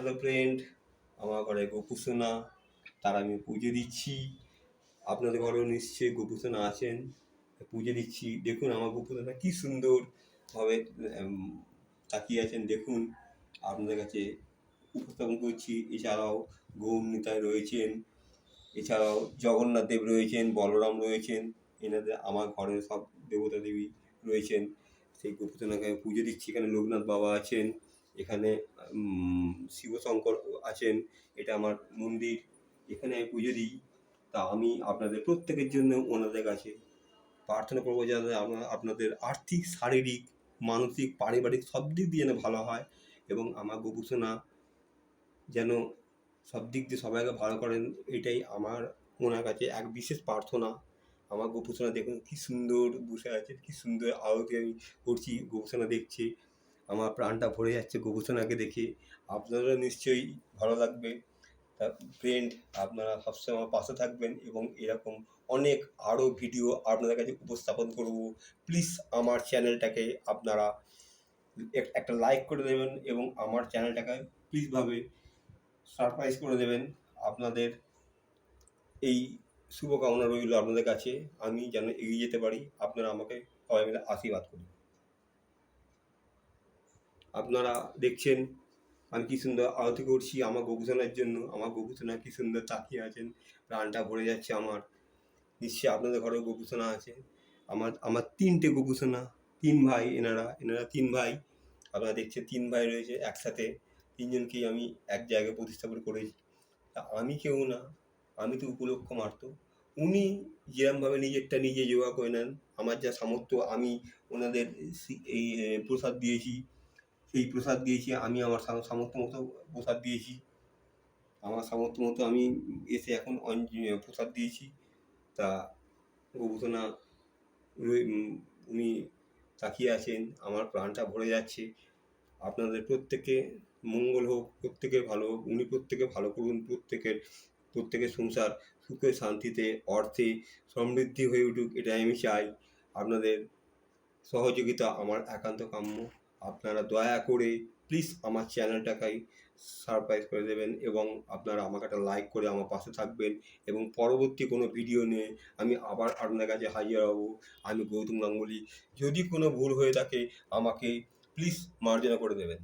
Hello friend, আমার ঘরে গোপুসোনা, তার আমি পুজো দিচ্ছি। আপনাদের ঘরেও নিশ্চয়ই গোপুসোনা আছেন, পুজো দিচ্ছি। দেখুন আমার গোপুসোনা কী সুন্দরভাবে তাকিয়ে আছেন, দেখুন। আপনাদের কাছে উপস্থাপন করছি। এছাড়াও গৌর নিতাই রয়েছেন, এছাড়াও জগন্নাথ দেব রয়েছেন, বলরাম রয়েছেন। এনাদের আমার ঘরে সব দেবতা দেবী রয়েছেন। সেই গোপুসোনাকে আমি পুজো দিচ্ছি। এখানে লোকনাথ বাবা আছেন, এখানে শিবশঙ্কর আছেন। এটা আমার মন্দির, এখানে আমি পুজো দিই। তা আমি আপনাদের প্রত্যেকের জন্য ওনাদের কাছে প্রার্থনা করবো যাতে আপনাদের আর্থিক, শারীরিক, মানসিক, পারিবারিক সব দিক দিয়ে যেন ভালো হয়, এবং আমার গোপুসোনা যেন সব দিক দিয়ে সবাইকে ভালো করেন। এটাই আমার ওনার কাছে এক বিশেষ প্রার্থনা। আমার গোপুসোনা দেখুন কী সুন্দর বসে আছে, কী সুন্দর আরতি আমি করছি, গোপুসোনা দেখছে। আমার প্রাণটা ভরে যাচ্ছে গোপুসোনাকে দেখে। আপনাদেরও নিশ্চয়ই ভালো লাগবে। তা ফ্রেন্ড, আপনারা সবসময় আমার পাশে থাকবেন এবং এরকম অনেক আরও ভিডিও আপনাদের কাছে উপস্থাপন করব। প্লিজ আমার চ্যানেলটাকে আপনারা একটা লাইক করে দেবেন এবং আমার চ্যানেলটাকে প্লিজভাবে সারপ্রাইজ করে দেবেন। আপনাদের এই শুভকামনা রইল আপনাদের কাছে, আমি যেন এগিয়ে যেতে পারি। আপনারা আমাকে সবাই মিলে আশীর্বাদ করুন। আপনারা দেখছেন আমি কী সুন্দর আরতি করছি আমার গোপুসোনার জন্য। আমার গোপুসোনা কী সুন্দর তাকিয়ে আছেন, প্রাণটা ভরে যাচ্ছে আমার। নিশ্চয়ই আপনাদের ঘরেও গোপুসোনা আছে। আমার আমার 3টে গোপুসোনা, 3 ভাই। এনারা 3 ভাই। আপনারা দেখছেন 3 ভাই রয়েছে একসাথে। 3জনকেই আমি এক জায়গায় প্রতিস্থাপন করেছি। তা আমি কেউ না, আমি তো উপলক্ষ মাত্র। উনি যেরমভাবে নিজেরটা নিজে জোগাড় করে নেন, আমার যা সামর্থ্য আমি ওনাদের এই প্রসাদ দিয়েছি। সেই প্রসাদ দিয়েছি আমি আমার সামর্থ্য মতো প্রসাদ দিয়েছি। আমার সামর্থ্য মতো আমি এসে এখন প্রসাদ দিয়েছি। তা গোপুসোনা উনি তাকিয়ে আছেন, আমার প্রাণটা ভরে যাচ্ছে। আপনাদের প্রত্যেকে মঙ্গল হোক, প্রত্যেকের ভালো হোক, উনি প্রত্যেকে ভালো করুন। প্রত্যেকের সংসার সুখে শান্তিতে অর্থে সমৃদ্ধি হয়ে উঠুক, এটাই আমি চাই। আপনাদের সহযোগিতা আমার একান্ত কাম্য। আপনারা দয়া করে প্লিজ আমার চ্যানেলটাকে সাবস্ক্রাইব করে দেবেন এবং আপনারা আমাকে একটা লাইক করে আমার পাশে থাকবেন, এবং পরবর্তী কোনো ভিডিও নিয়ে আমি আবার আপনার কাছে হাজির হব। আমি গৌতম গাঙ্গুলি। যদি কোনো ভুল হয়ে থাকে আমাকে প্লিজ মার্জনা করে দেবেন।